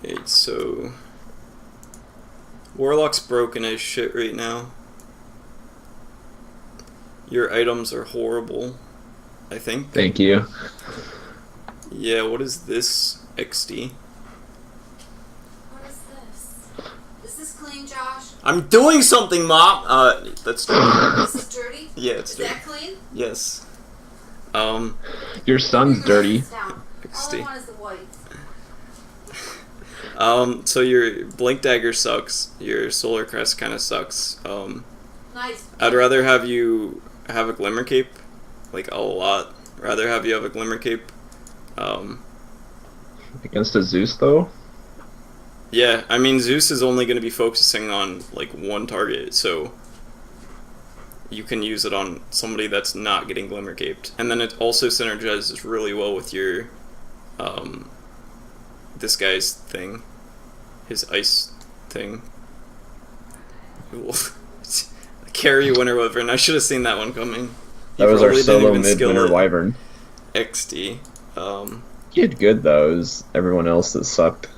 Alright, so Warlock's broken as shit right now. Your items are horrible, I think. Thank you. Yeah, what is this, XD? What is this? Is this clean, Josh? I'm doing something, Mom! That's dirty. This is dirty? Yeah, it's dirty. Is that clean? Yes. Your son's dirty. Down. All I XD. want is the white. So your Blink Dagger sucks. Your Solar Crest kind of sucks. Nice. I'd rather have you have a Glimmer Cape. Like, a lot. Rather have you have a Glimmer Cape. Against a Zeus, though? Yeah, I mean, Zeus is only going to be focusing on, like, one target, so you can use it on somebody that's not getting Glimmer Caped. And then it also synergizes really well with your, this guy's thing. His ice thing. Carry Winter Wyvern. I should have seen that one coming. That was our probably didn't solo even skill mid-winter it. Wyvern. XD. He did good, though. It was everyone else that sucked.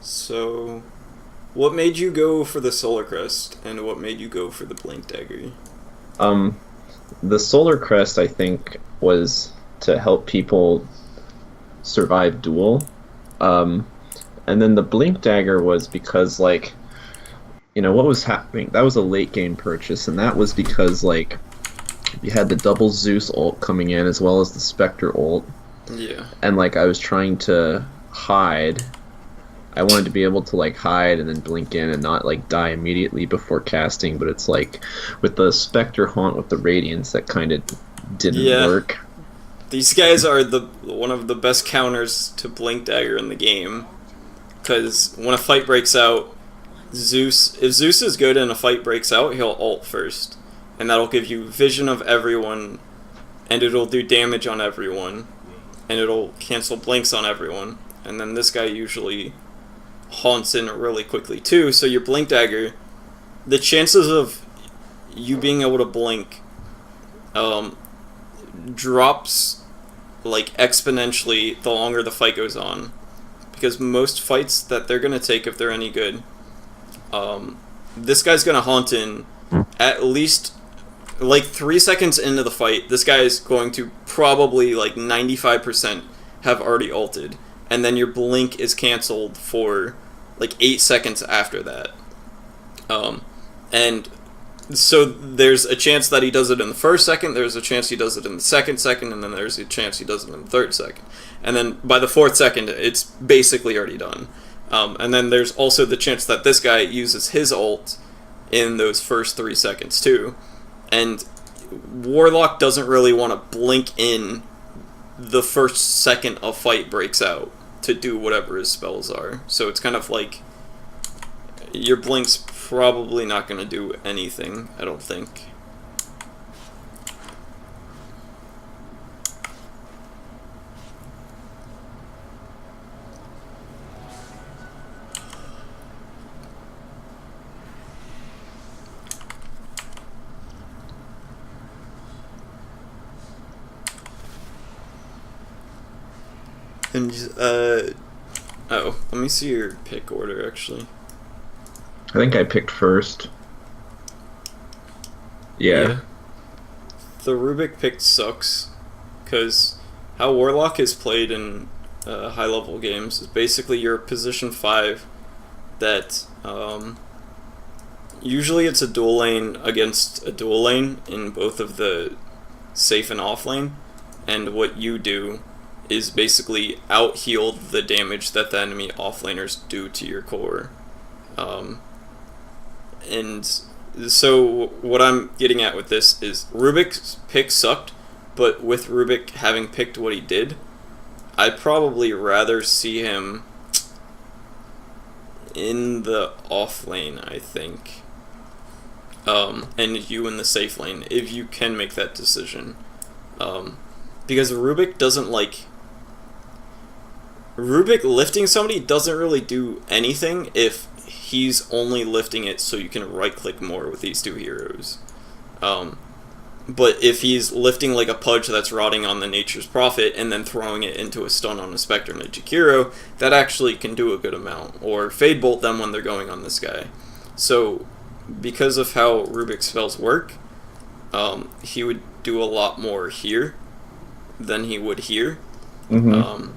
So, what made you go for the Solar Crest, and what made you go for the Blink Dagger? The Solar Crest, I think, was to help people survive duel. And then the Blink Dagger was because, like, you know, what was happening? That was a late game purchase, and that was because, like, you had the double Zeus ult coming in as well as the Spectre ult. Yeah. And, like, I was trying to hide. I wanted to be able to, like, hide and then blink in and not, like, die immediately before casting, but it's like, with the Spectre Haunt with the Radiance, that kind of didn't work. These guys are one of the best counters to Blink Dagger in the game, because when a fight breaks out, if Zeus is good and a fight breaks out, he'll ult first, and that'll give you vision of everyone, and it'll do damage on everyone, and it'll cancel blinks on everyone, and then this guy usually haunts in really quickly too, so your Blink Dagger, the chances of you being able to blink drops like exponentially the longer the fight goes on, because most fights that they're gonna take, if they're any good, this guy's gonna haunt in at least like 3 seconds into the fight. This guy is going to probably like 95% have already ulted, and then your blink is cancelled for like 8 seconds after that. And so there's a chance that he does it in the first second, there's a chance he does it in the second, and then there's a chance he does it in the third second. And then by the fourth second, it's basically already done. And then there's also the chance that this guy uses his ult in those first 3 seconds too. And Warlock doesn't really want to blink in the first second a fight breaks out to do whatever his spells are. So it's kind of like your blink's probably not going to do anything, I don't think. And, oh, let me see your pick order, actually. I think I picked first. Yeah. The Rubik pick sucks, because how Warlock is played in high-level games is basically you're position 5 that, usually it's a dual lane against a dual lane in both of the safe and off lane, and what you do is basically out-heal the damage that the enemy offlaners do to your core. And so what I'm getting at with this is Rubik's pick sucked, but with Rubik having picked what he did, I'd probably rather see him in the off lane, I think. And you in the safe lane, if you can make that decision. Because Rubik doesn't like... Rubik lifting somebody doesn't really do anything if he's only lifting it so you can right-click more with these two heroes. But if he's lifting like a Pudge that's rotting on the Nature's Prophet and then throwing it into a stun on a Spectre and a Jakiro, that actually can do a good amount. Or Fade Bolt them when they're going on this guy. So, because of how Rubik's spells work, he would do a lot more here than he would here. Mm-hmm.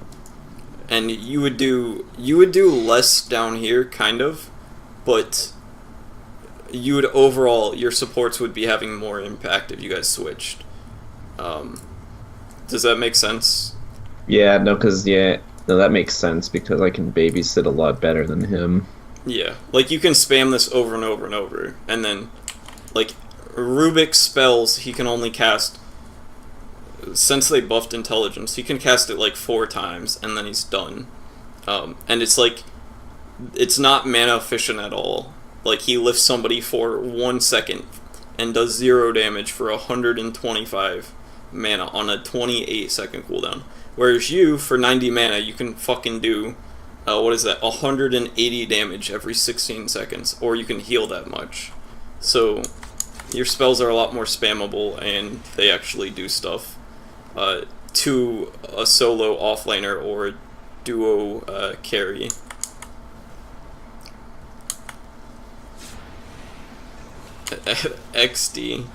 And you would do less down here, kind of, but you would overall, your supports would be having more impact if you guys switched. Does that make sense? Yeah, no, that makes sense because I can babysit a lot better than him. Yeah, like you can spam this over and over and over, and then, like, Rubik's spells, he can only cast, since they buffed intelligence, he can cast it like 4 times, and then he's done. And it's like, it's not mana efficient at all. Like, he lifts somebody for 1 second and does 0 damage for 125 mana on a 28 second cooldown. Whereas you, for 90 mana, you can fucking do, 180 damage every 16 seconds, or you can heal that much. So, your spells are a lot more spammable, and they actually do stuff to a solo offlaner or a duo carry. XD.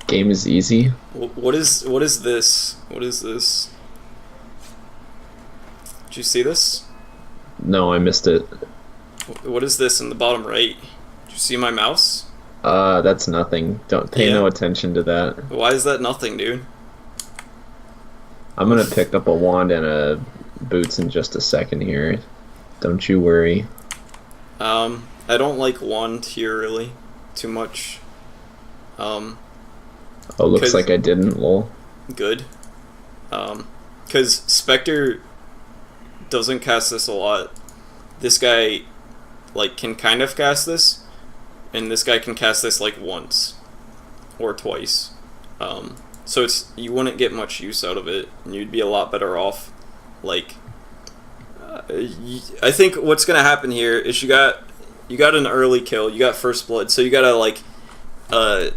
Game is easy. What is this? What is this? Did you see this? No, I missed it. What is this in the bottom right? Did you see my mouse? That's nothing. Don't pay no attention to that. Why is that nothing, dude? I'm gonna pick up a wand and a boots in just a second here. Don't you worry. I don't like wand here really too much. Oh, looks like I didn't, lol. Good. Because Spectre doesn't cast this a lot. This guy, like, can kind of cast this, and this guy can cast this, like, once. Or twice. So you wouldn't get much use out of it, and you'd be a lot better off, like... I think what's gonna happen here is you got an early kill, you got first blood, so you gotta, like, a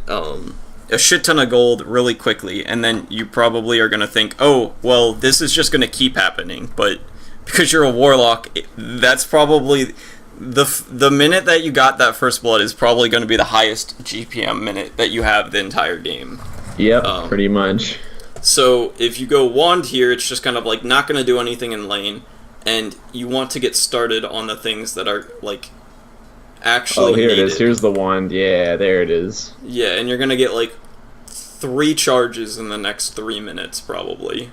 shit ton of gold really quickly, and then you probably are gonna think, oh, well, this is just gonna keep happening, but because you're a Warlock, that's probably... The minute that you got that first blood is probably gonna be the highest GPM minute that you have the entire game. Yep, pretty much. So if you go wand here, it's just kind of like not going to do anything in lane, and you want to get started on the things that are like actually here needed. It is. Here's the wand. Yeah, there it is. Yeah, and you're going to get like 3 charges in the next 3 minutes probably.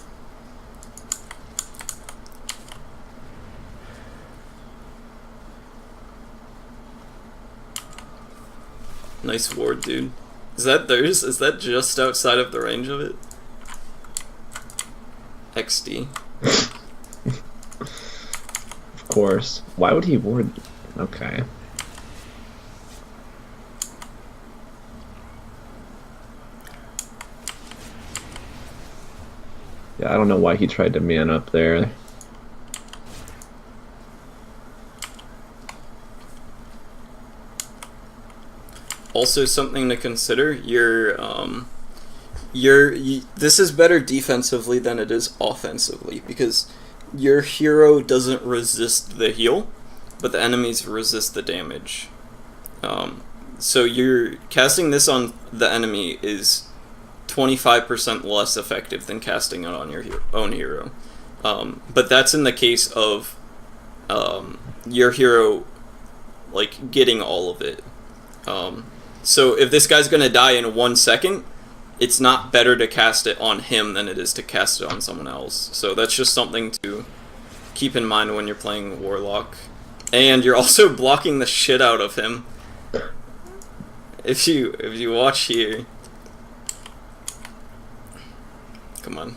Nice ward, dude. Is that theirs? Is that just outside of the range of it? XD. Of course. Why would he ward? Okay. Yeah, I don't know why he tried to man up there. Also, something to consider, this is better defensively than it is offensively, because your hero doesn't resist the heal, but the enemies resist the damage. So you're casting this on the enemy is 25% less effective than casting it on your own hero. But that's in the case of your hero, like, getting all of it. So if this guy's gonna die in 1 second, it's not better to cast it on him than it is to cast it on someone else. So that's just something to keep in mind when you're playing Warlock. And you're also blocking the shit out of him. If you watch here... Come on.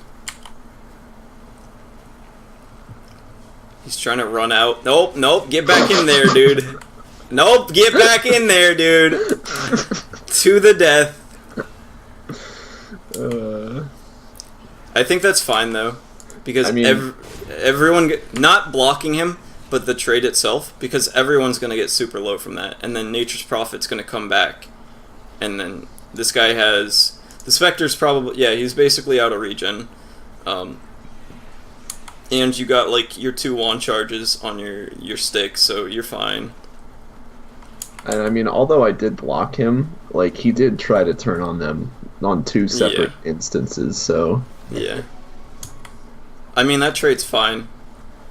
He's trying to run out. Nope, get back in there, dude. Nope, get back in there, dude. To the death. I think that's fine, though. Because everyone... Not blocking him, but the trade itself. Because everyone's going to get super low from that. And then Nature's Prophet's going to come back. And then This guy has... The Spectre's probably... Yeah, he's basically out of regen. And you got, like, your 2 wand charges on your stick, so you're fine. And I mean, although I did block him, like, he did try to turn on them on 2 separate instances, so... Yeah. I mean, that trade's fine.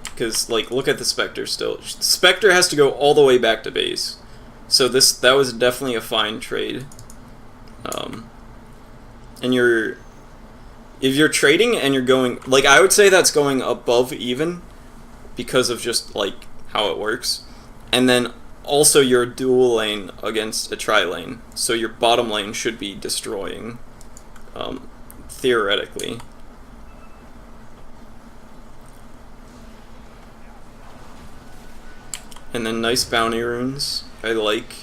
Because, like, look at the Spectre still. Spectre has to go all the way back to base. So that was definitely a fine trade. And if you're trading and you're going... Like, I would say that's going above even. Because of just, like, how it works. And then... Also, you're a dual lane against a tri-lane, so your bottom lane should be destroying, theoretically. And then nice bounty runes, I like.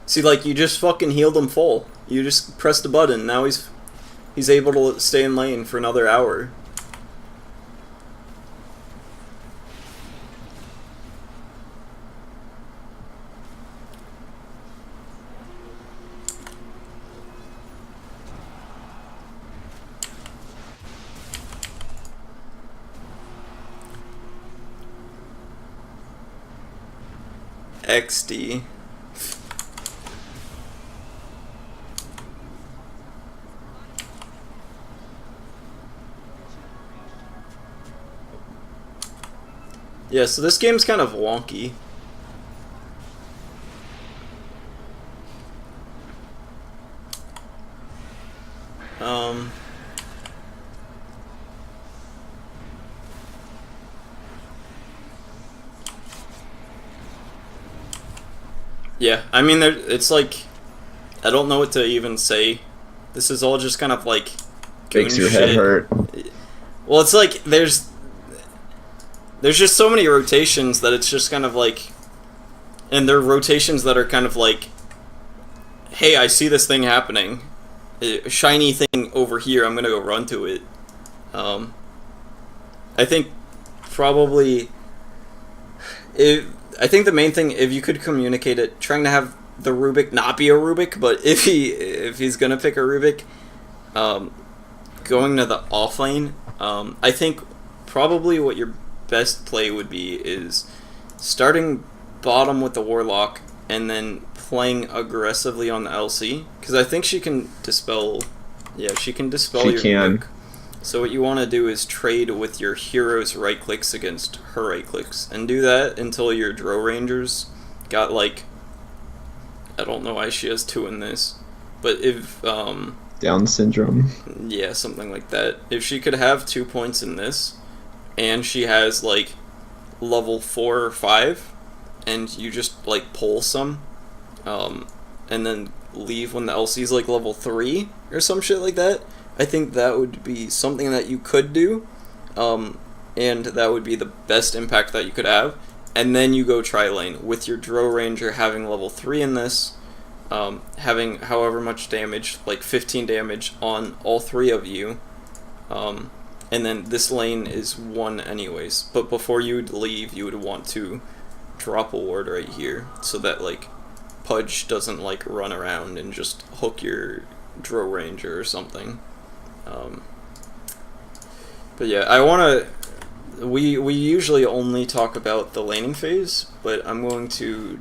See, like, you just fucking healed him full. You just pressed the button, now he's able to stay in lane for another hour. XD. Yeah, so this game's kind of wonky. Yeah, I mean, it's like, I don't know what to even say. This is all just kind of like... Makes your head hurt. Well, it's like, there's just so many rotations that it's just kind of like... And they're rotations that are kind of like, hey, I see this thing happening. A shiny thing over here, I'm gonna go run to it. I think probably... I think the main thing, if you could communicate it, trying to have the Rubik not be a Rubik, but if he's gonna pick a Rubik, going to the off lane, I think probably what your best play would be is starting bottom with the Warlock and then playing aggressively on the LC, because I think she can dispel. Yeah, she can dispel your Rubik. So what you want to do is trade with your hero's right clicks against her right clicks, and do that until your Drow Rangers got like, I don't know why she has 2 in this, but if Down syndrome. Yeah, something like that. If she could have 2 points in this, and she has like level 4 or 5, and you just like pull some, and then leave when the LC's like level 3 or some shit like that. I think that would be something that you could do, and that would be the best impact that you could have. And then you go tri-lane with your Drow Ranger having level 3 in this, having however much damage, like 15 damage on all 3 of you, and then this lane is 1 anyways. But before you would leave, you would want to drop a ward right here, so that like Pudge doesn't like run around and just hook your Drow Ranger or something. But yeah, I want to... We usually only talk about the laning phase, but I'm going to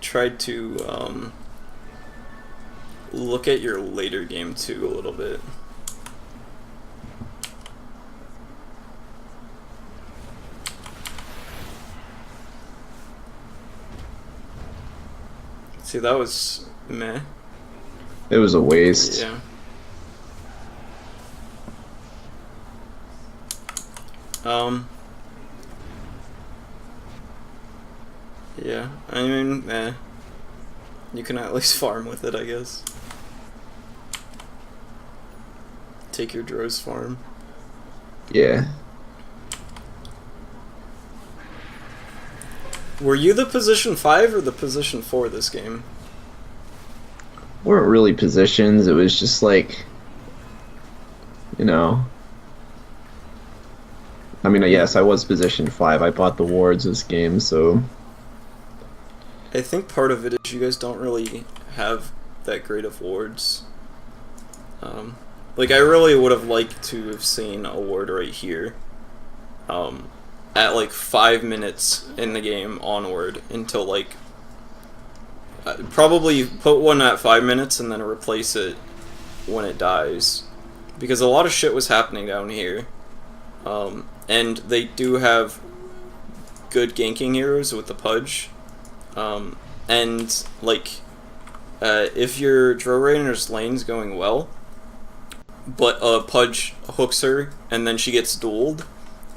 try to look at your later game too a little bit. See, that was meh. It was a waste. Yeah. Yeah, I mean, you can at least farm with it, I guess. Take your Drow's farm. Yeah. Were you the position 5 or the position 4 this game? Weren't really positions, it was just like, you know, I mean, yes, I was position 5. I bought the wards this game, so I think part of it is you guys don't really have that great of wards. Like, I really would have liked to have seen a ward right here. At like 5 minutes in the game onward until like probably put one at 5 minutes and then replace it when it dies, because a lot of shit was happening down here, and they do have good ganking heroes with the Pudge, and like if your Drow Raider's lane's going well, but Pudge hooks her and then she gets dueled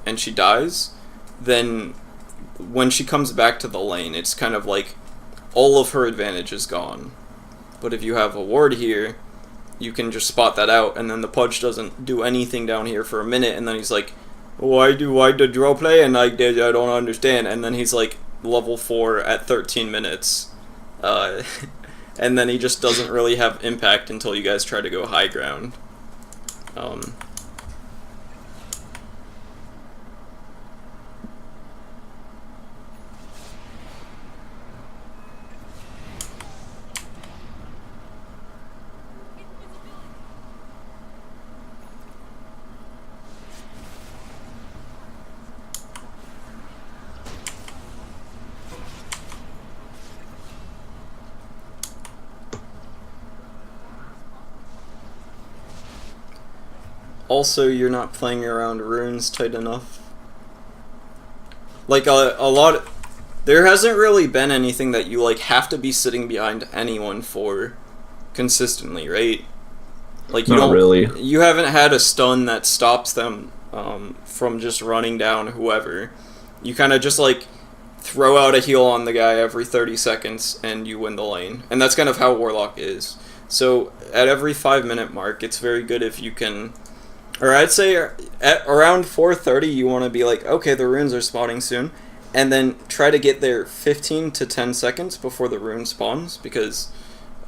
and she dies, then when she comes back to the lane, it's kind of like all of her advantage is gone. But if you have a ward here, you can just spot that out, and then the Pudge doesn't do anything down here for a minute, and then he's like, why the draw play? And I don't understand. And then he's like level 4 at 13 minutes. And then he just doesn't really have impact until you guys try to go high ground. Also, you're not playing around runes tight enough. Like, a lot... There hasn't really been anything that you, like, have to be sitting behind anyone for consistently, right? Like, you not don't... really. You haven't had a stun that stops them from just running down whoever. You kind of just, like, throw out a heal on the guy every 30 seconds and you win the lane. And that's kind of how Warlock is. So, at every 5-minute mark, it's very good if you can... Or I'd say at around 4:30 you want to be like, okay, the runes are spawning soon, and then try to get there 15 to 10 seconds before the rune spawns, because,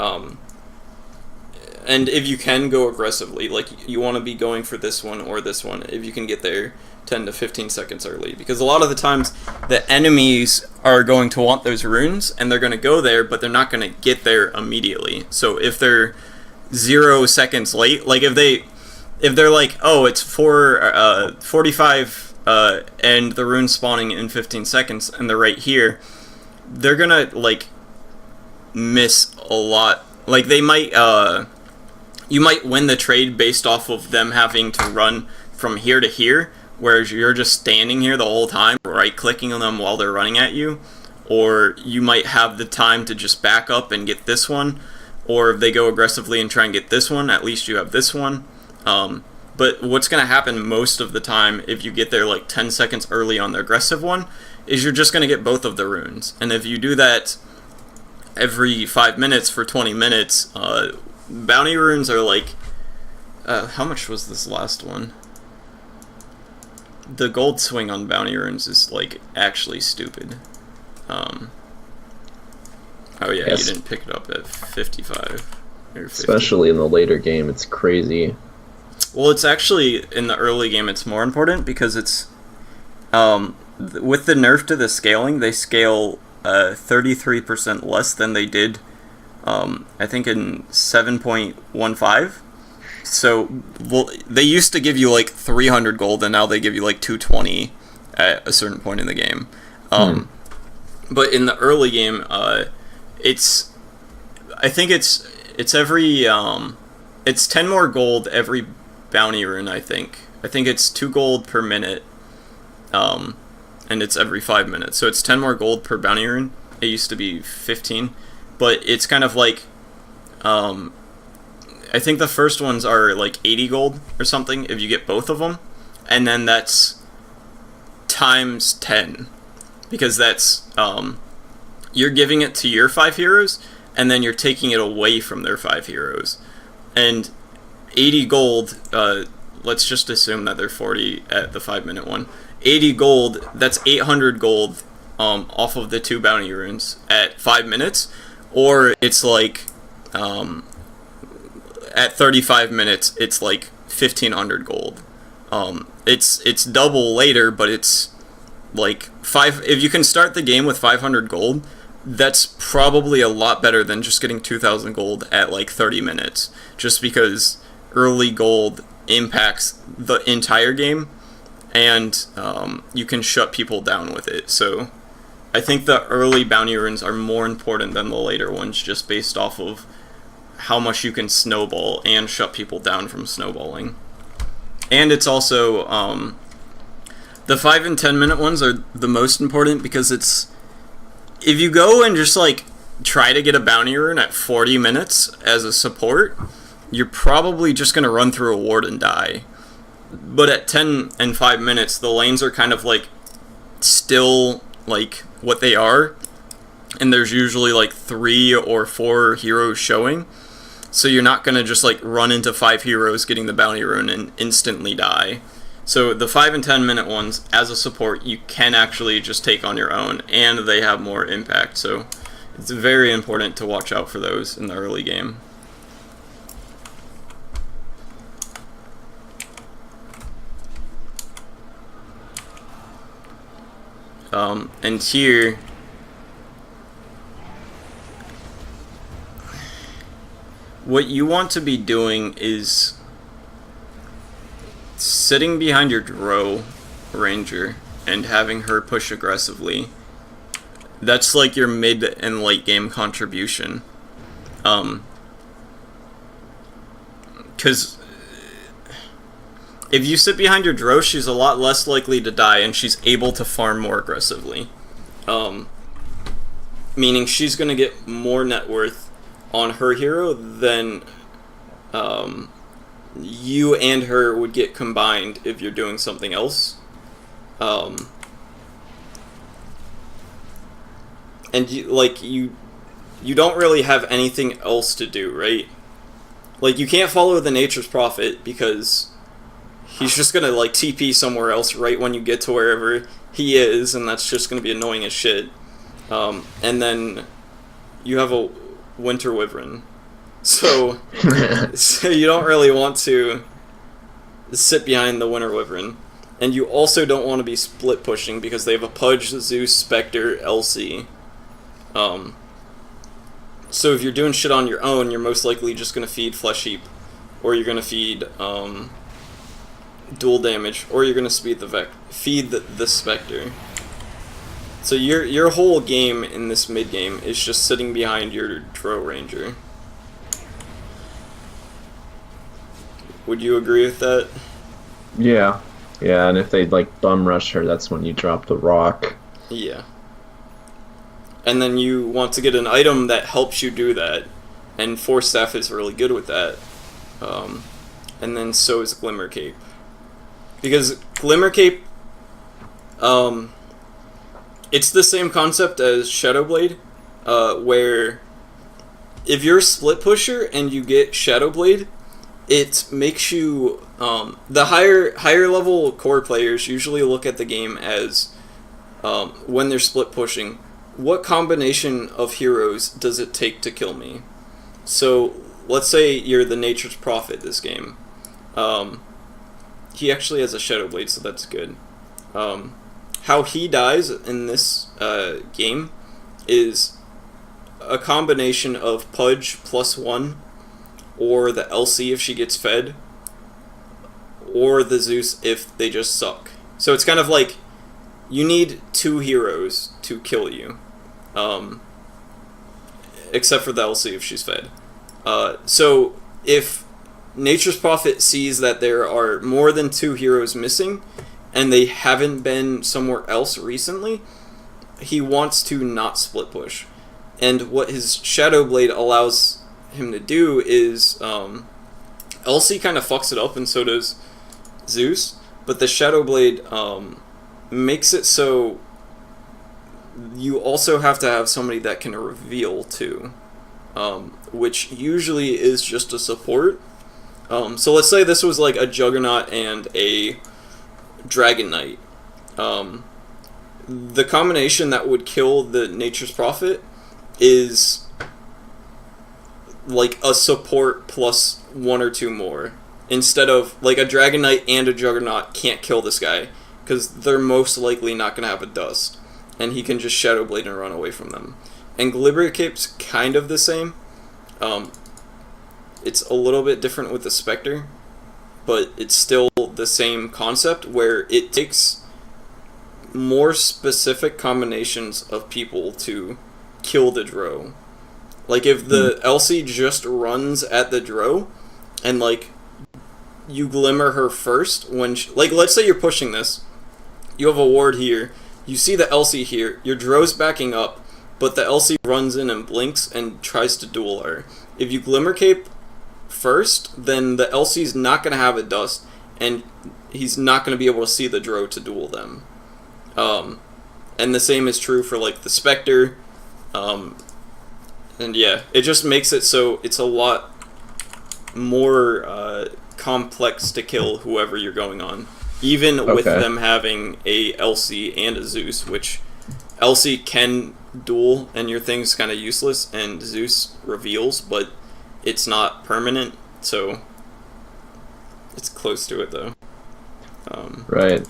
and if you can go aggressively, like you want to be going for this one or this one, if you can get there 10 to 15 seconds early, because a lot of the times the enemies are going to want those runes, and they're going to go there, but they're not going to get there immediately. So if they're 0 seconds late, like if they're like, oh, it's 45 and the rune's spawning in 15 seconds and they're right here, they're gonna, like, miss a lot. Like, they might, you might win the trade based off of them having to run from here to here, whereas you're just standing here the whole time, right-clicking on them while they're running at you. Or you might have the time to just back up and get this one, or if they go aggressively and try and get this one, at least you have this one. But what's going to happen most of the time if you get there like 10 seconds early on the aggressive one is you're just going to get both of the runes. And if you do that every 5 minutes for 20 minutes, bounty runes are like... how much was this last one? The gold swing on bounty runes is like actually stupid. Oh yeah, yes. You didn't pick it up at 55. Or 50. Especially in the later game, it's crazy. Well, it's actually, in the early game, it's more important because it's, with the nerf to the scaling, they scale 33% less than they did, I think in 7.15. So, well, they used to give you like 300 gold, and now they give you like 220 at a certain point in the game. But in the early game, I think it's every, it's 10 more gold every bounty rune, I think. I think it's 2 gold per minute, and it's every 5 minutes. So it's 10 more gold per bounty rune. It used to be 15, but it's kind of like, I think the first ones are like 80 gold or something if you get both of them, and then that's times 10, because that's, you're giving it to your 5 heroes, and then you're taking it away from their 5 heroes. And 80 gold, let's just assume that they're 40 at the 5-minute one. 80 gold, that's 800 gold off of the 2 bounty runes at 5 minutes. Or it's like, at 35 minutes, it's like 1500 gold. it's double later, but it's like if you can start the game with 500 gold, that's probably a lot better than just getting 2,000 gold at like 30 minutes, just because early gold impacts the entire game, and you can shut people down with it. So I think the early bounty runes are more important than the later ones, just based off of how much you can snowball and shut people down from snowballing. And it's also the 5 and 10 minute ones are the most important, because it's, if you go and just like try to get a bounty rune at 40 minutes as a support, you're probably just going to run through a ward and die. But at 10 and 5 minutes, the lanes are kind of like still like what they are, and there's usually like 3 or 4 heroes showing, so you're not going to just like run into 5 heroes getting the bounty rune and instantly die. So the 5 and 10 minute ones, as a support, you can actually just take on your own, and they have more impact, so it's very important to watch out for those in the early game. And here, what you want to be doing is sitting behind your Drow Ranger and having her push aggressively. That's like your mid and late game contribution. Because if you sit behind your Drow, she's a lot less likely to die, and she's able to farm more aggressively. Meaning she's going to get more net worth on her hero than you and her would get combined if you're doing something else. And you don't really have anything else to do, right? Like, you can't follow the Nature's Prophet because he's just gonna like TP somewhere else right when you get to wherever he is, and that's just gonna be annoying as shit. And then you have a Winter Wyvern, so you don't really want to sit behind the Winter Wyvern, and you also don't want to be split pushing because they have a Pudge, Zeus, Spectre, LC. So if you're doing shit on your own, you're most likely just gonna feed Flesh Heap, or you're gonna feed dual damage, or you're gonna feed the Spectre. So your whole game in this mid game is just sitting behind your Drow Ranger. Would you agree with that? Yeah, and if they like bum rush her, that's when you drop the rock. Yeah. And then you want to get an item that helps you do that, and Force Staff is really good with that. And then so is Glimmer Cape. Because Glimmer Cape, it's the same concept as Shadow Blade, where if you're a split pusher and you get Shadow Blade, it makes you, the higher level core players usually look at the game as, when they're split pushing, what combination of heroes does it take to kill me? So let's say you're the Nature's Prophet this game. He actually has a Shadow Blade, so that's good. How he dies in this game is a combination of Pudge +1, or the LC if she gets fed, or the Zeus if they just suck. So it's kind of like you need 2 heroes to kill you, except for the LC if she's fed. So if Nature's Prophet sees that there are more than 2 heroes missing, and they haven't been somewhere else recently, he wants to not split push. And what his Shadow Blade allows him to do is, LC kind of fucks it up, and so does Zeus, but the Shadow Blade makes it so you also have to have somebody that can reveal too, which usually is just a support. So let's say this was like a Juggernaut and a Dragon Knight. The combination that would kill the Nature's Prophet is like a support plus 1 or 2 more instead of, like, a Dragon Knight and a Juggernaut can't kill this guy, because they're most likely not going to have a dust, and he can just Shadow Blade and run away from them. And Glimmercape's kind of the same. It's a little bit different with the Spectre, but it's still the same concept, where it takes more specific combinations of people to kill the Drow. Like, if the Elsie just runs at the Drow, and, like, you glimmer her first, when she, like, let's say you're pushing this, you have a ward here, you see the Elsie here, your Drow's backing up, but the Elsie runs in and blinks and tries to duel her. If you Glimmercape first, then the Elsie's not going to have a dust, and he's not going to be able to see the Drow to duel them. And the same is true for, like, the Spectre. And yeah, it just makes it so it's a lot more complex to kill whoever you're going on. Even with them having a Elsie and a Zeus, which Elsie can duel and your thing's kind of useless, and Zeus reveals, but it's not permanent, so it's close to it though. Right.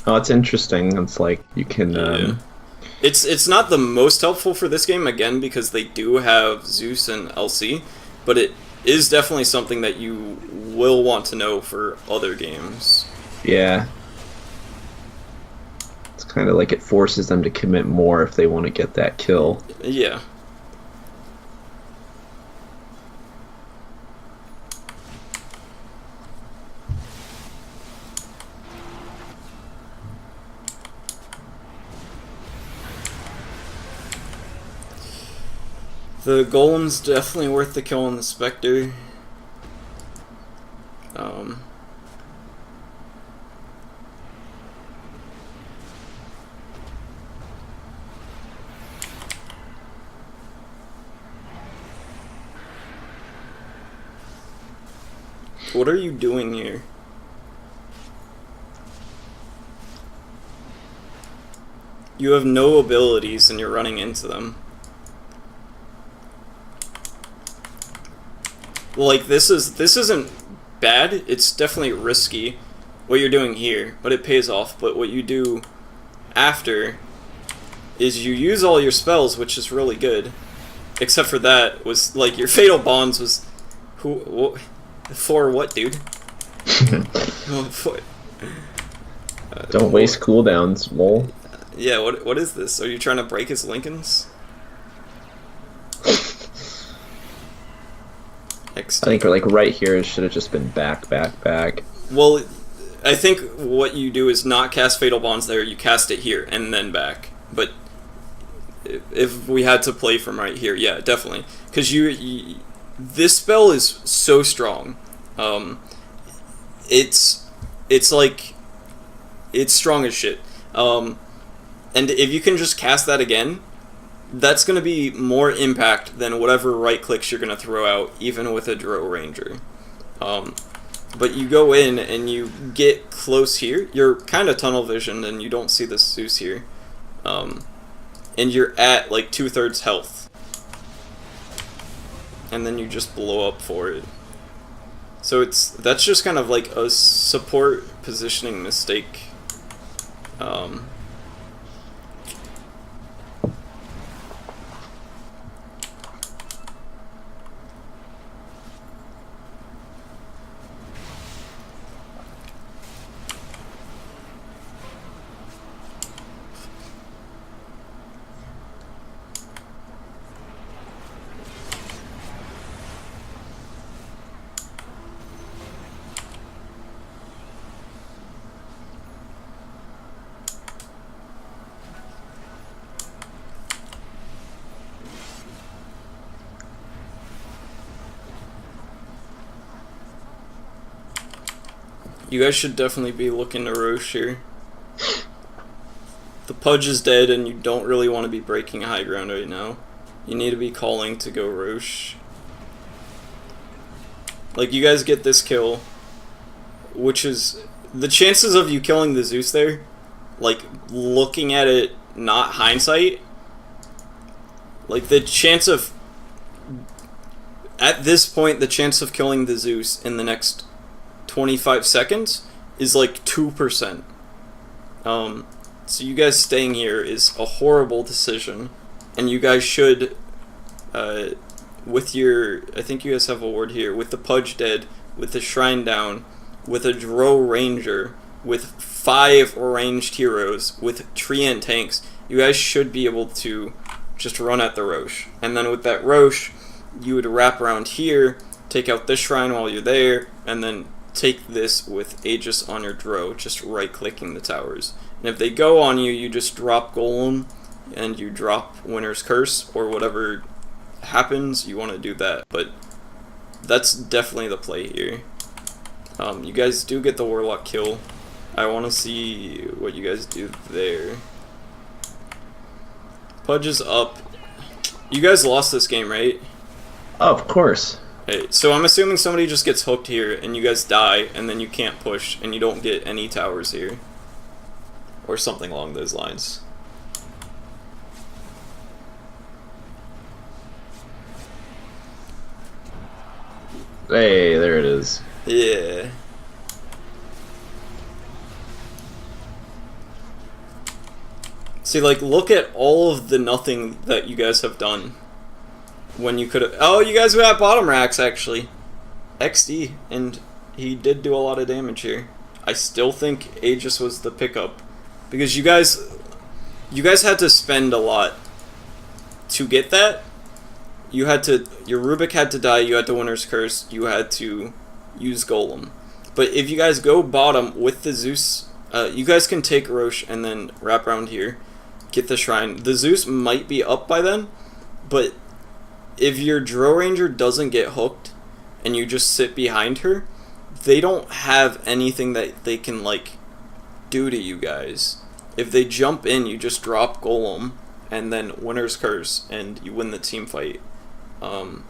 Oh, it's interesting. It's like you can. Yeah. It's not the most helpful for this game, again, because they do have Zeus and Elsie, but it is definitely something that you will want to know for other games. Yeah. It's kind of like it forces them to commit more if they want to get that kill. Yeah. The Golem's definitely worth the kill on the Spectre. What are you doing here? You have no abilities and you're running into them. Like, this isn't bad, it's definitely risky what you're doing here, but it pays off. But what you do after is you use all your spells, which is really good. Except for that was, like, your Fatal Bonds was... For what, dude? Don't waste cooldowns, lol. Yeah, what is this? Are you trying to break his Lincolns? I think, like, right here, it should have just been back. Well, I think what you do is not cast Fatal Bonds there, you cast it here, and then back. But if we had to play from right here, yeah, definitely. Because this spell is so strong. It's like, it's strong as shit. And if you can just cast that again, that's going to be more impact than whatever right clicks you're going to throw out, even with a Drow Ranger. But you go in and you get close here, you're kind of tunnel visioned and you don't see the Zeus here. And you're at like 2/3 health. And then you just blow up for it. So that's just kind of like a support positioning mistake. You guys should definitely be looking to Roche here. The Pudge is dead and you don't really want to be breaking high ground right now. You need to be calling to go Roche. Like, you guys get this kill, which is... The chances of you killing the Zeus there, like, looking at it, not hindsight, like, the chance of at this point, the chance of killing the Zeus in the next 25 seconds is like 2%. So you guys staying here is a horrible decision, and you guys should, with your, I think you guys have a ward here, with the Pudge dead, with the Shrine down, with a Drow Ranger, with 5 ranged heroes, with Treant tanks, you guys should be able to just run at the Rosh. And then with that Rosh, you would wrap around here, take out this Shrine while you're there, and then take this with Aegis on your Drow, just right-clicking the towers. And if they go on you, you just drop Golem, and you drop Winter's Curse, or whatever happens, you want to do that. But that's definitely the play here. You guys do get the Warlock kill. I want to see what you guys do there. Pudge is up. You guys lost this game, right? Oh, of course. Hey, so I'm assuming somebody just gets hooked here, and you guys die, and then you can't push, and you don't get any towers here. Or something along those lines. Hey, there it is. Yeah. See, like, look at all of the nothing that you guys have done. When you could have... Oh, you guys were at bottom racks, actually. XD, and he did do a lot of damage here. I still think Aegis was the pickup. Because you guys had to spend a lot to get that. You had to... Your Rubik had to die, you had to Winter's Curse, you had to use Golem. But if you guys go bottom with the Zeus... you guys can take Rosh and then wrap around here. Get the Shrine. The Zeus might be up by then, but if your Drow Ranger doesn't get hooked and you just sit behind her, they don't have anything that they can, like, do to you guys. If they jump in, you just drop Golem and then Winter's Curse and you win the team fight. And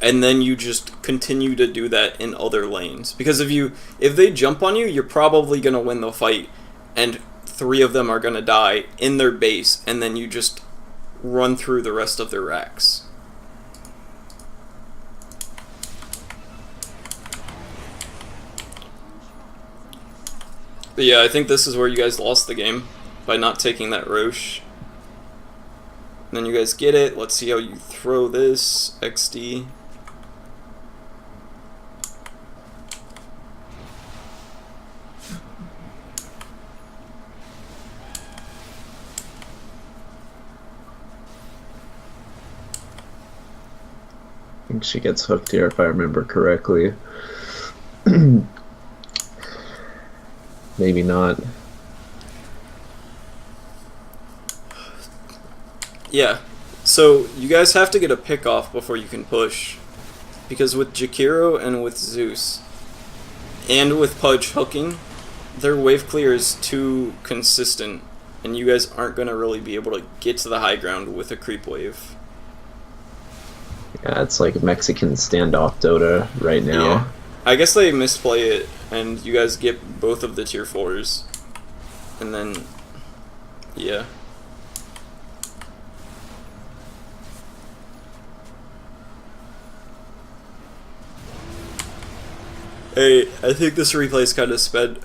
then you just continue to do that in other lanes. Because if they jump on you, you're probably going to win the fight, and 3 of them are going to die in their base, and then you just run through the rest of their racks. But yeah, I think this is where you guys lost the game, by not taking that Rosh. And then you guys get it. Let's see how you throw this. XD. I think she gets hooked here if I remember correctly. Maybe not. Yeah. So you guys have to get a pick off before you can push. Because with Jakiro and with Zeus and with Pudge hooking, their wave clear is too consistent, and you guys aren't going to really be able to get to the high ground with a creep wave. Yeah, it's like Mexican standoff Dota right now. Yeah. I guess they misplay it, and you guys get both of the tier 4s. And then, yeah. Hey, I think this replay is kind of sped.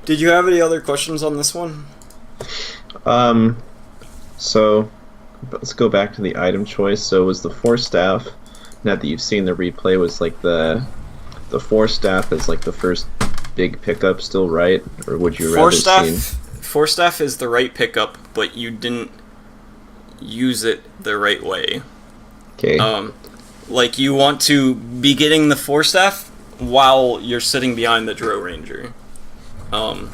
Did you have any other questions on this one? So let's go back to the item choice. So was the Force Staff, now that you've seen the replay, was like the Force Staff is like the first big pickup still, right? Or would you rather seen... Force Staff is the right pickup, but you didn't use it the right way. Okay. Like, you want to be getting the Force Staff while you're sitting behind the Drow Ranger. But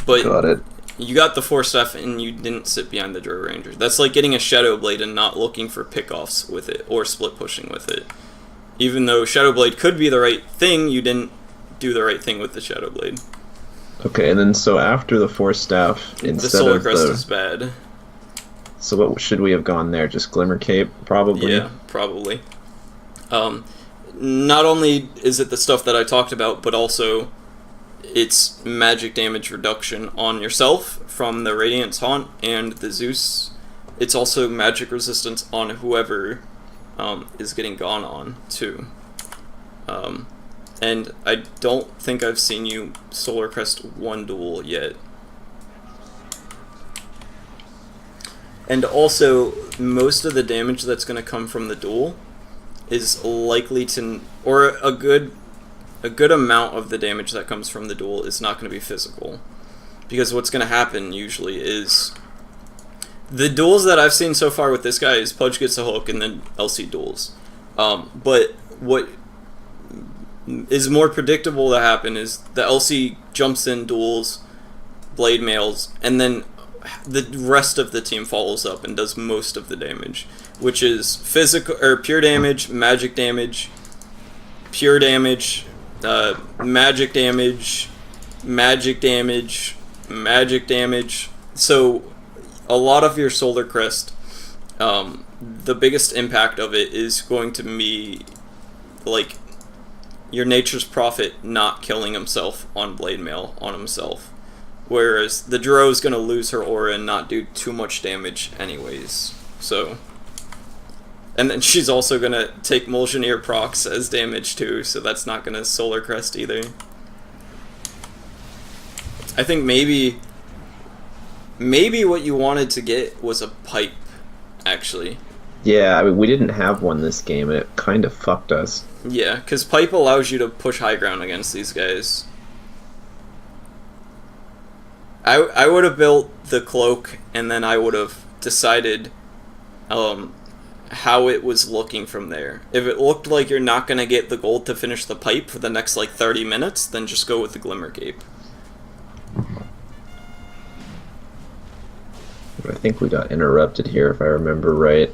Got it. you got the Force Staff and you didn't sit behind the Drow Ranger. That's like getting a Shadow Blade and not looking for pickoffs with it, or split pushing with it. Even though Shadow Blade could be the right thing, you didn't do the right thing with the Shadow Blade. Okay, and then so after the Force Staff, instead the Solar of Crest is bad. So what should we have gone there? Just Glimmer Cape, probably? Yeah, probably. Not only is it the stuff that I talked about, but also it's magic damage reduction on yourself from the Radiant Taunt and the Zeus. It's also magic resistance on whoever is getting gone on too. And I don't think I've seen you Solar Crest one duel yet. And also, most of the damage that's going to come from the duel is likely to, or a good amount of the damage that comes from the duel is not going to be physical. Because what's going to happen usually is, the duels that I've seen so far with this guy is Pudge gets a hook and then LC duels. But what is more predictable to happen is the LC jumps in, duels, blade mails, and then the rest of the team follows up and does most of the damage, which is physical or pure damage, magic damage, pure damage, magic damage, magic damage, magic damage. So a lot of your Solar Crest, the biggest impact of it is going to be like your Nature's Prophet not killing himself on blade mail on himself. Whereas the Dro is going to lose her aura and not do too much damage anyways. So, and then she's also going to take Molgeneer procs as damage too, so that's not going to Solar Crest either. I think maybe what you wanted to get was a pipe, actually. Yeah, I mean, we didn't have one this game, and it kind of fucked us. Yeah, because pipe allows you to push high ground against these guys. I would have built the cloak, and then I would have decided how it was looking from there. If it looked like you're not going to get the gold to finish the pipe for the next, like, 30 minutes, then just go with the Glimmer Cape. I think we got interrupted here, if I remember right.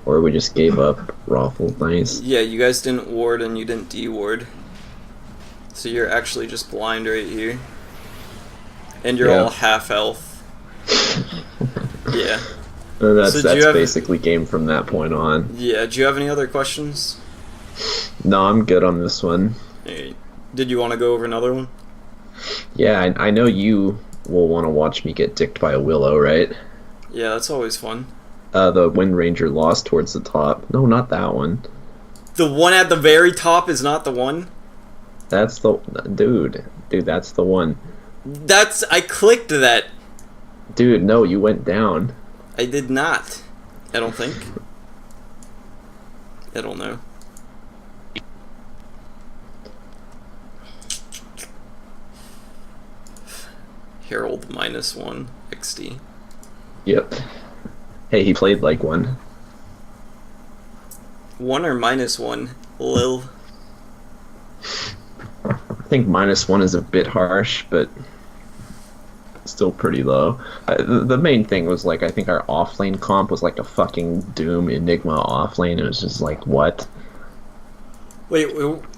Or we just gave up. Raffle, nice. Yeah, you guys didn't ward and you didn't de-ward. So you're actually just blind right here. And you're all half health. Yeah. That's basically game from that point on. Yeah, do you have any other questions? No, I'm good on this one. Hey, did you want to go over another one? Yeah, I know you will want to watch me get dicked by a Willow, right? Yeah, that's always fun. The Windranger lost towards the top. No, not that one. The one at the very top is not the one? That's the... Dude, that's the one. I clicked that. Dude, no, you went down. I did not. I don't think. I don't know. Herald -1 XD. Yep. Hey, he played like one. 1 or -1? Lil. I think -1 is a bit harsh, but still pretty low. The main thing was, like, I think our offlane comp was like a fucking Doom Enigma offlane. It was just like, what? Wait,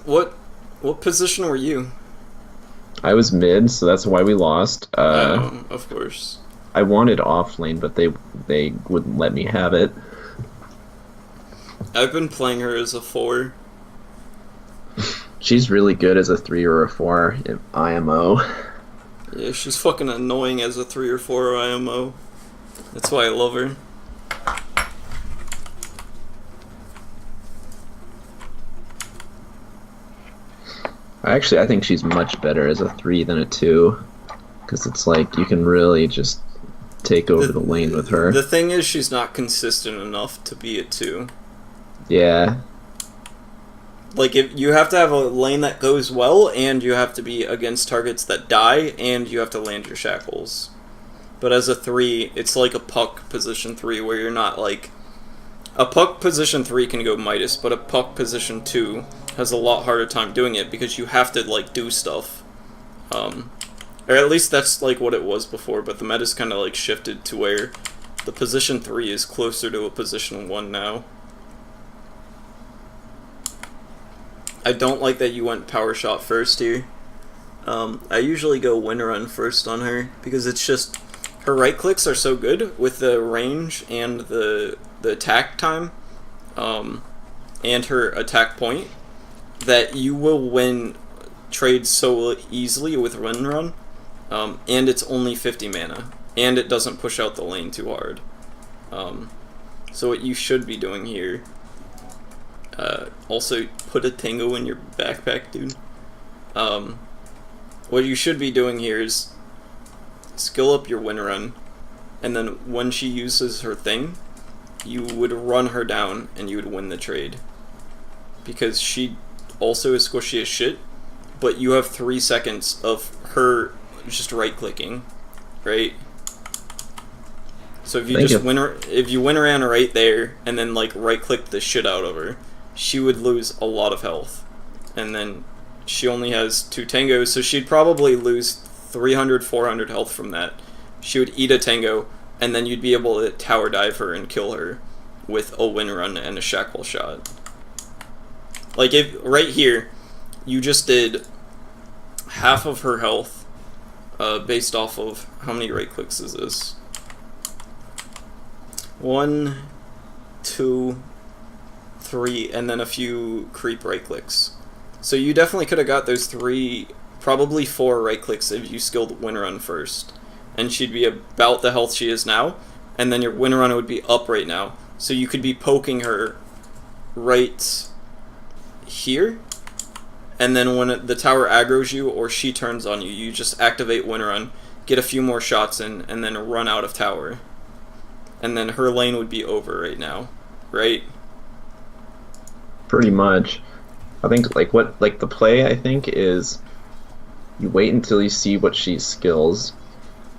what position were you? I was mid, so that's why we lost. Of course. I wanted offlane, but they wouldn't let me have it. I've been playing her as a 4. She's really good as a 3 or a 4 in IMO. Yeah, she's fucking annoying as a 3 or 4 IMO. That's why I love her. I think she's much better as a 3 than a 2. Because it's like, you can really just take over the lane with her. The thing is, she's not consistent enough to be a 2. Yeah. Like, if you have to have a lane that goes well, and you have to be against targets that die, and you have to land your shackles. But as a 3, it's like a puck position 3, where you're not, like... A puck position 3 can go Midas, but a puck position 2 has a lot harder time doing it, because you have to, like, do stuff. Or at least that's, like, what it was before, but the meta's kind of, like, shifted to where the position 3 is closer to a position 1 now. I don't like that you went power shot first here. I usually go wind run first on her, because it's just, her right clicks are so good with the range and the attack time, and her attack point, that you will win trades so easily with wind run, and it's only 50 mana, and it doesn't push out the lane too hard. So what you should be doing here Also, put a tango in your backpack, dude. What you should be doing here is skill up your win run, and then when she uses her thing, you would run her down and you would win the trade. Because she also is squishy as shit, but you have 3 seconds of her just right-clicking, right? So if you if you win around right there and then like right-click the shit out of her, she would lose a lot of health, and then she only has 2 tangos, so she'd probably lose 300, 400 health from that. She would eat a tango, and then you'd be able to tower dive her and kill her with a win run and a shackle shot. Like, if right here, you just did half of her health, based off of how many right clicks is this? 1, 2, 3, and then a few creep right clicks. So you definitely could have got those 3, probably 4 right clicks if you skilled win run first, and she'd be about the health she is now, and then your win run would be up right now. So you could be poking her right here, and then when the tower aggroes you or she turns on you, you just activate win run, get a few more shots in, and then run out of tower. And then her lane would be over right now, right? Pretty much. I think the play I think is you wait until you see what she skills,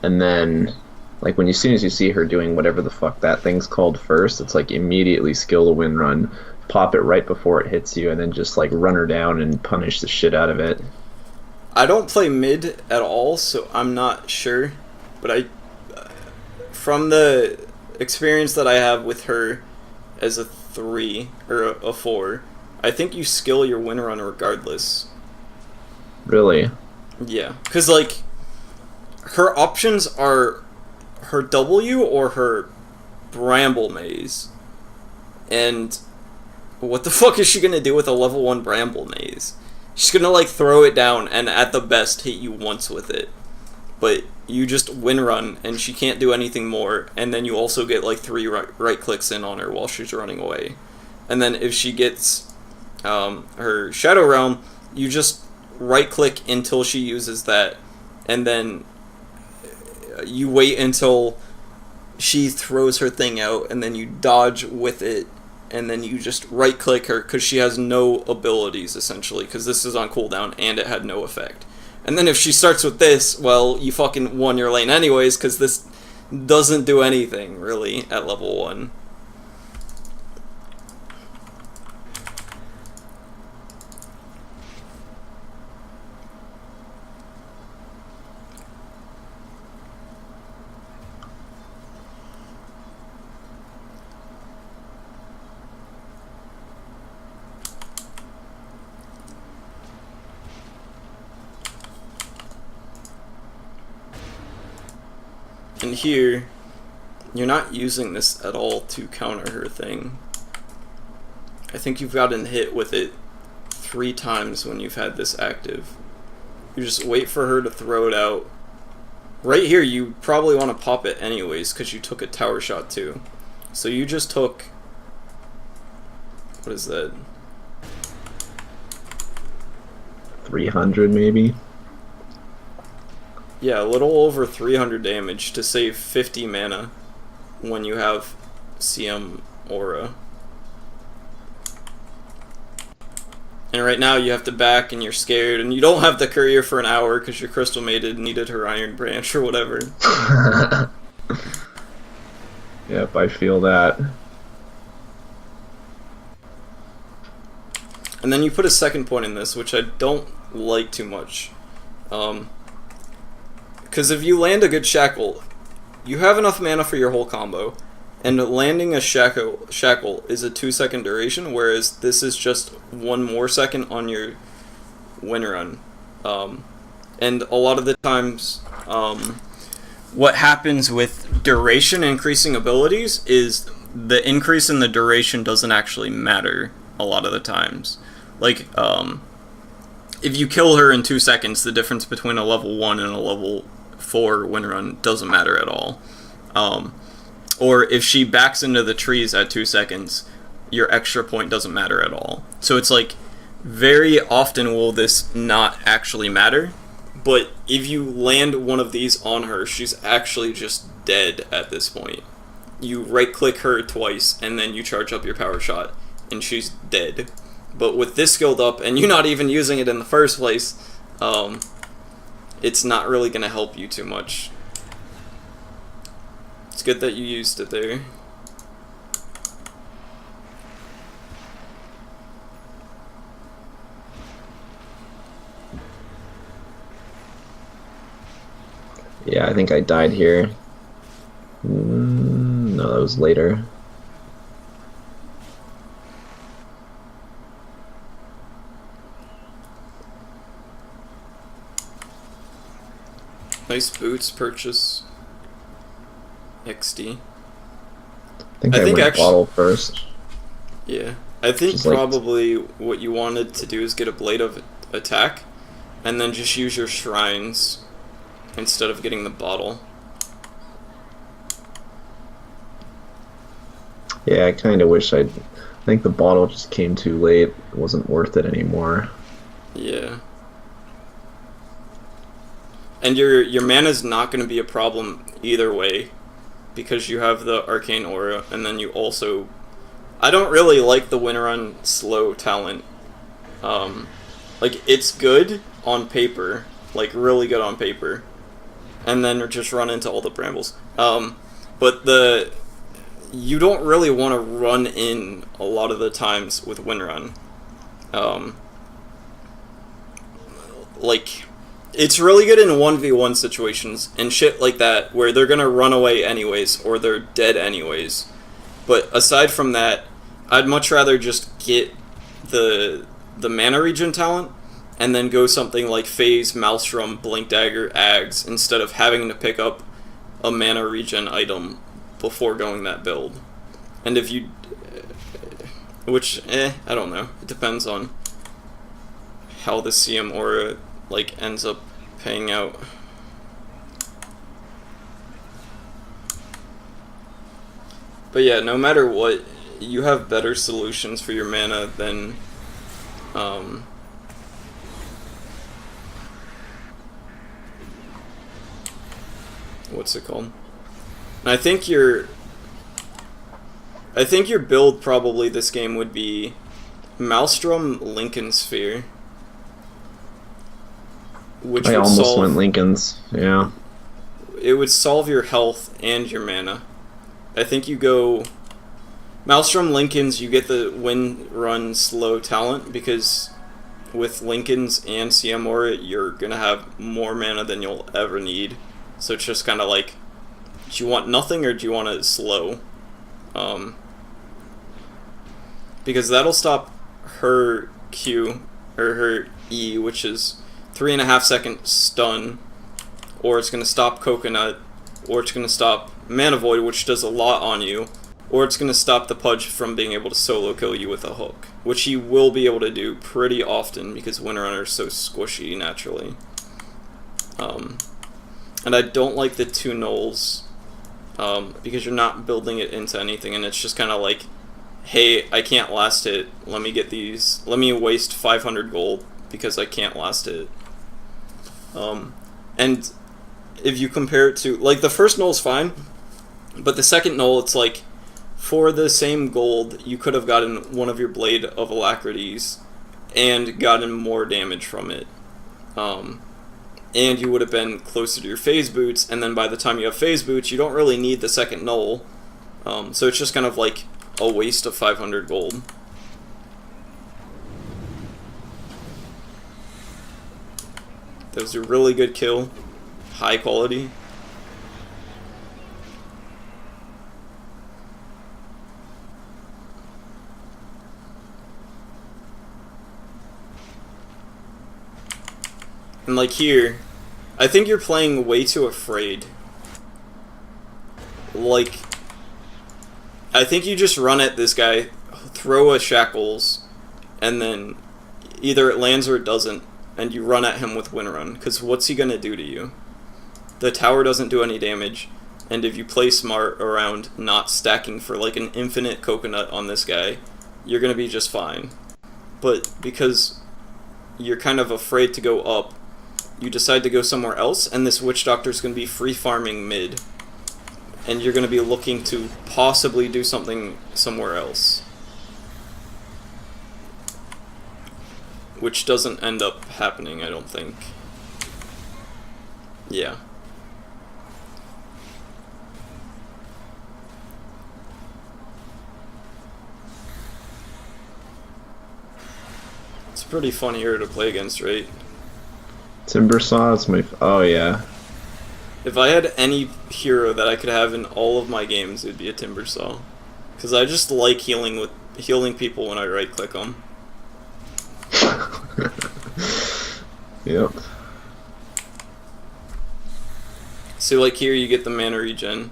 and then like as soon as you see her doing whatever the fuck that thing's called first, it's like immediately skill a win run, pop it right before it hits you, and then just like run her down and punish the shit out of it. I don't play mid at all, so I'm not sure, but from the experience that I have with her as a 3 or a 4, I think you skill your win run regardless. Really? Yeah, because like her options are her W or her Bramble Maze, and what the fuck is she gonna do with a level 1 Bramble Maze? She's gonna like throw it down and at the best hit you once with it, but you just win run and she can't do anything more, and then you also get like 3 right clicks in on her while she's running away. And then if she gets her Shadow Realm, you just right click until she uses that, and then you wait until she throws her thing out, and then you dodge with it, and then you just right click her because she has no abilities essentially, because this is on cooldown and it had no effect. And then if she starts with this, well, you fucking won your lane anyways, because this doesn't do anything really at level 1. And here, you're not using this at all to counter her thing. I think you've gotten hit with it 3 times when you've had this active. You just wait for her to throw it out. Right here, you probably want to pop it anyways, because you took a tower shot too. So you just took... what is that? 300 maybe? Yeah, a little over 300 damage to save 50 mana when you have CM Aura. And right now you have to back and you're scared, and you don't have the courier for an hour because your Crystal Maiden needed her Iron Branch or whatever. Yep, I feel that. And then you put a second point in this, which I don't like too much. Because if you land a good Shackle, you have enough mana for your whole combo. And landing a Shackle is a 2-second duration, whereas this is just 1 more second on your win run. And a lot of the times, what happens with duration increasing abilities is the increase in the duration doesn't actually matter a lot of the times. Like, if you kill her in 2 seconds, the difference between a level 1 and a level 4 win run doesn't matter at all. Or if she backs into the trees at 2 seconds, your extra point doesn't matter at all. So it's like, very often will this not actually matter, but if you land one of these on her, she's actually just dead at this point. You right-click her twice, and then you charge up your power shot, and she's dead. But with this skilled up, and you not even using it in the first place, it's not really going to help you too much. It's good that you used it there. Yeah, I think I died here. No, that was later. Nice boots purchase. XD. I think went bottle first. Yeah. I think probably what you wanted to do is get a blade of attack, and then just use your shrines instead of getting the bottle. Yeah, I kind of wish I think the bottle just came too late. It wasn't worth it anymore. Yeah. And your mana's not going to be a problem either way, because you have the Arcane Aura, and then you also... I don't really like the Windranger slow talent. Like, it's good on paper, like, really good on paper, and then just run into all the brambles. But you don't really want to run in a lot of the times with Windranger. Like... It's really good in 1v1 situations and shit like that, where they're gonna run away anyways, or they're dead anyways. But aside from that, I'd much rather just get the mana regen talent, and then go something like Phase, Maelstrom, Blink Dagger, Ags, instead of having to pick up a mana regen item before going that build. And if you... Which, I don't know. It depends on how the CM Aura... like, ends up paying out. But yeah, no matter what, you have better solutions for your mana than, what's it called? And I think your build probably this game would be Maelstrom, Lincoln Sphere. Which I almost went Lincoln's, yeah. It would solve your health and your mana. I think you go... Maelstrom Lincoln's, you get the Windranger slow talent, because with Lincoln's and CM Aura, you're going to have more mana than you'll ever need. So it's just kind of like, do you want nothing or do you want it slow? Because that'll stop her Q, or her E, which is 3.5 second stun, or it's going to stop Coconut, or it's going to stop Mana Void, which does a lot on you, or it's going to stop the Pudge from being able to solo kill you with a hook, which he will be able to do pretty often because Windranger is so squishy naturally. And I don't like the 2 nulls, because you're not building it into anything, and it's just kind of like, hey, I can't last hit, let me get these, let me waste 500 gold because I can't last hit. And if you compare it to, like, the first null's fine, but the second null, it's like, for the same gold, you could have gotten one of your Blade of Alacrities and gotten more damage from it. And you would have been closer to your Phase Boots, and then by the time you have Phase Boots, you don't really need the second null. So it's just kind of like a waste of 500 gold. That was a really good kill. High quality. And like here, I think you're playing way too afraid. Like, I think you just run at this guy, throw a Shackles, and then either it lands or it doesn't, and you run at him with Windranger, because what's he gonna do to you? The tower doesn't do any damage, and if you play smart around not stacking for like an infinite Coconut on this guy, you're going to be just fine. But because you're kind of afraid to go up, you decide to go somewhere else, and this Witch Doctor's going to be free farming mid. And you're going to be looking to possibly do something somewhere else. Which doesn't end up happening, I don't think. Yeah. It's a pretty fun hero to play against, right? Timbersaw is my... Oh, yeah. If I had any hero that I could have in all of my games, it would be a Timbersaw. Because I just like healing people when I right-click them. Yep. So like here you get the mana regen,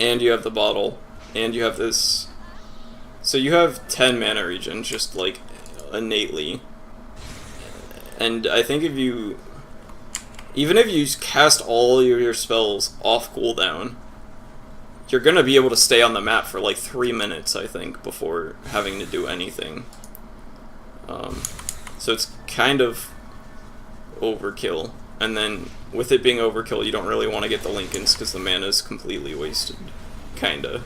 and you have the bottle, and you have this. So you have 10 mana regen just like innately. And I think even if you cast all your spells off cooldown, you're gonna be able to stay on the map for like 3 minutes, I think, before having to do anything. So it's kind of overkill. And then, with it being overkill, you don't really want to get the Lincolns because the mana is completely wasted. Kinda.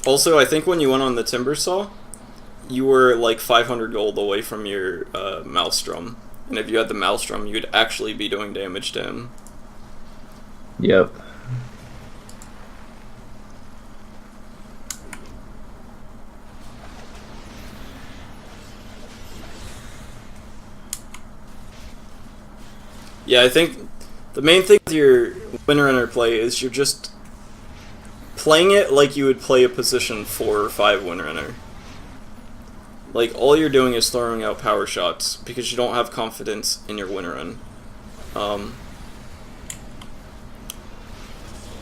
Also, I think when you went on the Timbersaw, you were like 500 gold away from your Maelstrom. And if you had the Maelstrom, you'd actually be doing damage to him. Yep. Yeah, I think the main thing with your Windranger play is you're just playing it like you would play a position 4 or 5 Windranger. Like, all you're doing is throwing out power shots because you don't have confidence in your Windranger.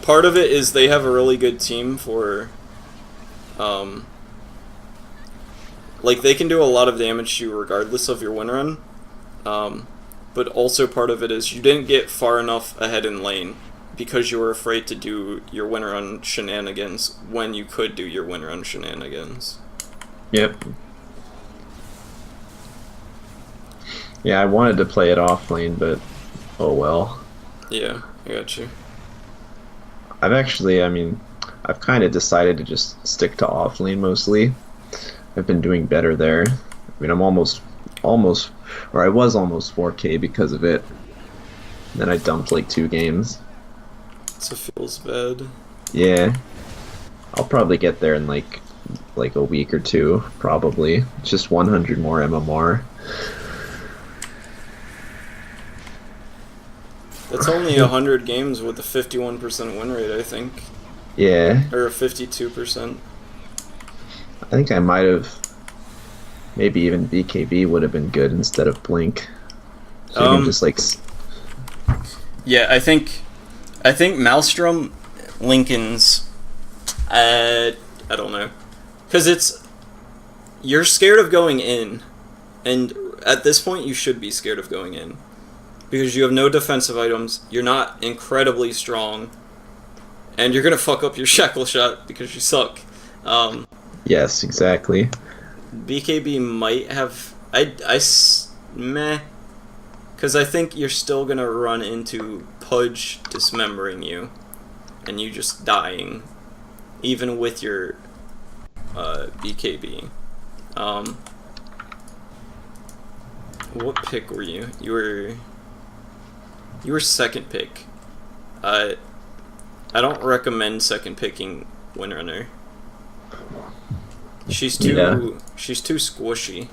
Part of it is they have a really good team for, like, they can do a lot of damage to you regardless of your Windranger. But also part of it is you didn't get far enough ahead in lane because you were afraid to do your Windranger shenanigans when you could do your Windranger shenanigans. Yep. Yeah, I wanted to play it off lane, but oh well. Yeah, I got you. I've kind of decided to just stick to off lane mostly. I've been doing better there. I mean, I'm almost, or I was almost 4K because of it. And then I dumped like 2 games. So it feels bad. Yeah. I'll probably get there in like a week or 2, probably. It's just 100 more MMR. That's only 100 games with a 51% win rate, I think. Yeah. Or a 52%. I think I might have... Maybe even BKB would have been good instead of Blink. So you can just like... Yeah, I think Maelstrom, Lincoln's... I don't know. Because you're scared of going in. And at this point, you should be scared of going in. Because you have no defensive items, you're not incredibly strong, and you're gonna fuck up your shackle shot because you suck. Yes, exactly. BKB might have... meh. Because I think you're still gonna run into Pudge dismembering you, and you just dying, even with your BKB. What pick were you? You were second pick. I don't recommend second picking Windranger. She's too squishy.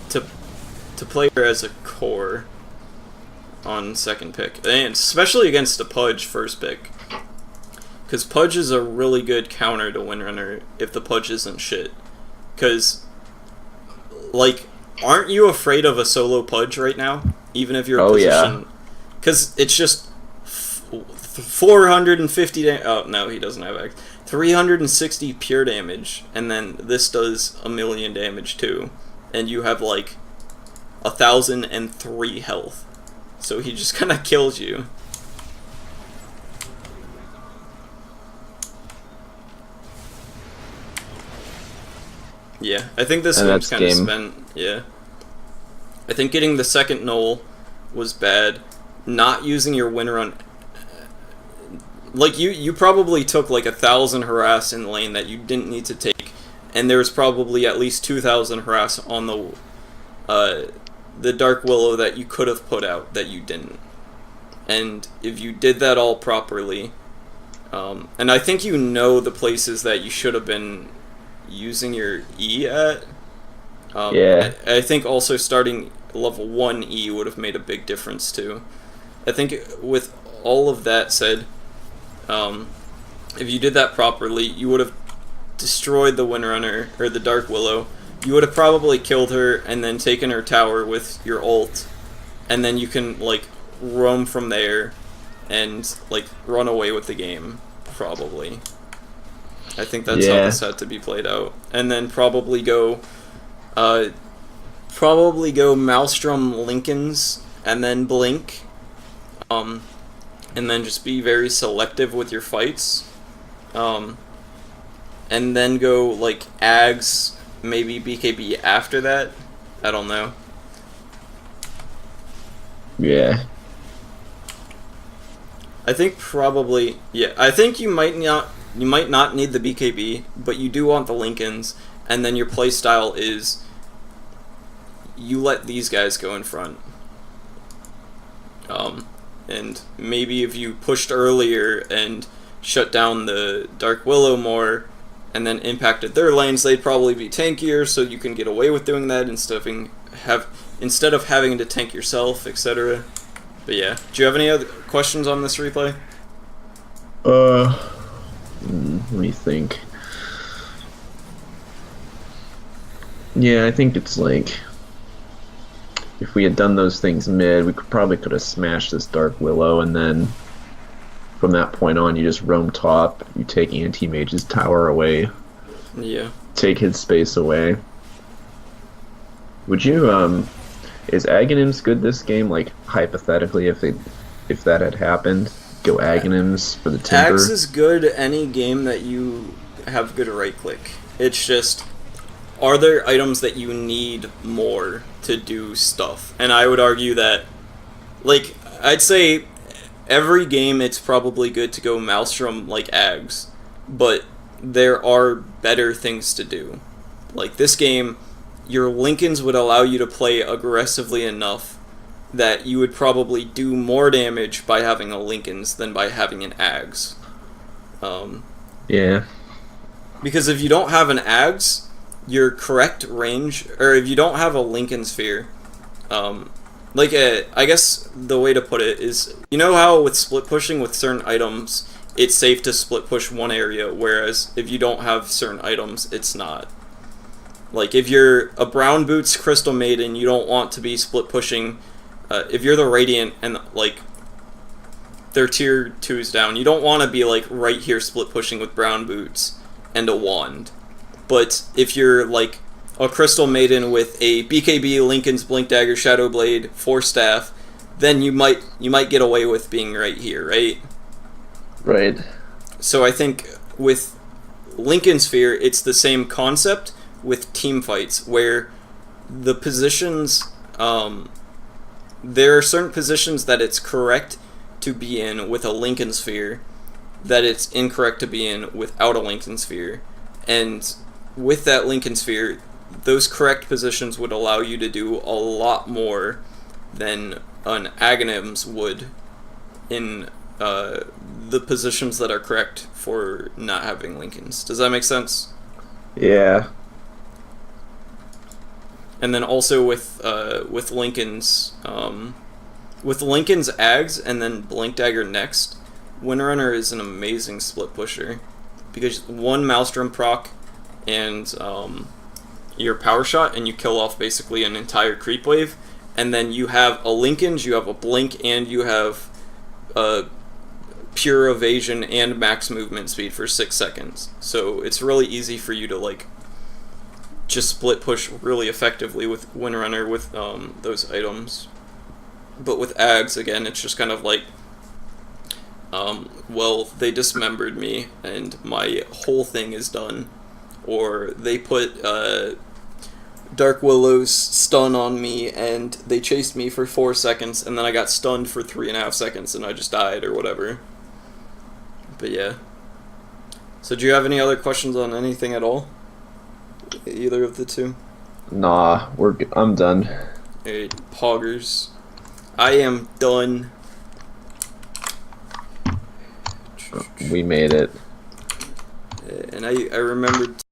To play her as a core on second pick, and especially against a Pudge first pick, because Pudge is a really good counter to Windranger if the Pudge isn't shit. Because, like, aren't you afraid of a solo Pudge right now? Even if you're a position... Because it's just 450 oh, no, he doesn't have X. 360 pure damage, and then this does 1,000,000 damage too. And you have, like, 1,003 health. So he just kind of kills you. Yeah, I think this game's kind of spent. Yeah. I think getting the second null was bad. Not using your Windrun. Like, you probably took like 1,000 harass in lane that you didn't need to take. And there was probably at least 2,000 harass on the Dark Willow that you could have put out that you didn't. And if you did that all properly, and I think you know the places that you should have been using your E at. Yeah. I think also starting level 1 E would have made a big difference too. I think with all of that said, if you did that properly, you would have destroyed the Windrunner, or the Dark Willow. You would have probably killed her and then taken her tower with your ult, and then you can like roam from there and like run away with the game, probably. I think that's how this had to be played out. And then probably go Maelstrom Lincolns and then Blink. And then just be very selective with your fights. And then go like Ags, maybe BKB after that. I don't know. Yeah. I think probably, yeah, I think you might not need the BKB, but you do want the Lincolns, and then your playstyle is you let these guys go in front. And maybe if you pushed earlier and shut down the Dark Willow more, and then impacted their lanes, they'd probably be tankier, so you can get away with doing that instead of having to tank yourself, etc. But yeah, do you have any other questions on this replay? Let me think. Yeah, I think it's like, if we had done those things mid, we probably could have smashed this Dark Willow, and then from that point on, you just roam top, you take Anti-Mage's tower away. Yeah. Take his space away. Would you, is Aghanims good this game? Like, hypothetically, if that had happened, go Aghanims for the timber? Ags is good any game that you have good right-click. It's just, are there items that you need more to do stuff? And I would argue that, like, I'd say every game it's probably good to go Maelstrom like Ags, but there are better things to do. Like this game, your Lincolns would allow you to play aggressively enough that you would probably do more damage by having a Lincolns than by having an Ags. Yeah. Because if you don't have an Ags, your correct range, or if you don't have a Lincoln Sphere, I guess the way to put it is, you know how with split pushing with certain items, it's safe to split push one area, whereas if you don't have certain items, it's not. Like, if you're a Brown Boots Crystal Maiden, you don't want to be split pushing. If you're the Radiant and, like, they're tier 2s down, you don't want to be, like, right here split pushing with Brown Boots and a Wand. But if you're, like, a Crystal Maiden with a BKB, Lincoln's Blink Dagger, Shadow Blade, Force Staff, then you might get away with being right here, right? Right. So I think with Lincoln Sphere, it's the same concept with team fights, where the positions, there are certain positions that it's correct to be in with a Lincoln Sphere, that it's incorrect to be in without a Lincoln Sphere. And with that Lincoln Sphere, those correct positions would allow you to do a lot more than an Aghanims would in the positions that are correct for not having Lincolns. Does that make sense? Yeah. And then also with Lincoln's Ags and then Blink Dagger next, Windrunner is an amazing split pusher, because one Maelstrom proc and your power shot, and you kill off basically an entire creep wave, and then you have a Lincoln's, you have a blink, and you have pure evasion and max movement speed for 6 seconds. So it's really easy for you to, like, just split push really effectively with Windrunner with those items. But with Ags, again, it's just kind of like, well, they dismembered me and my whole thing is done. Or they put Dark Willow's stun on me and they chased me for 4 seconds and then I got stunned for 3.5 seconds and I just died or whatever. But yeah. So do you have any other questions on anything at all? Either of the two? Nah, I'm done. Alright, Poggers. I am done. We made it. And I remembered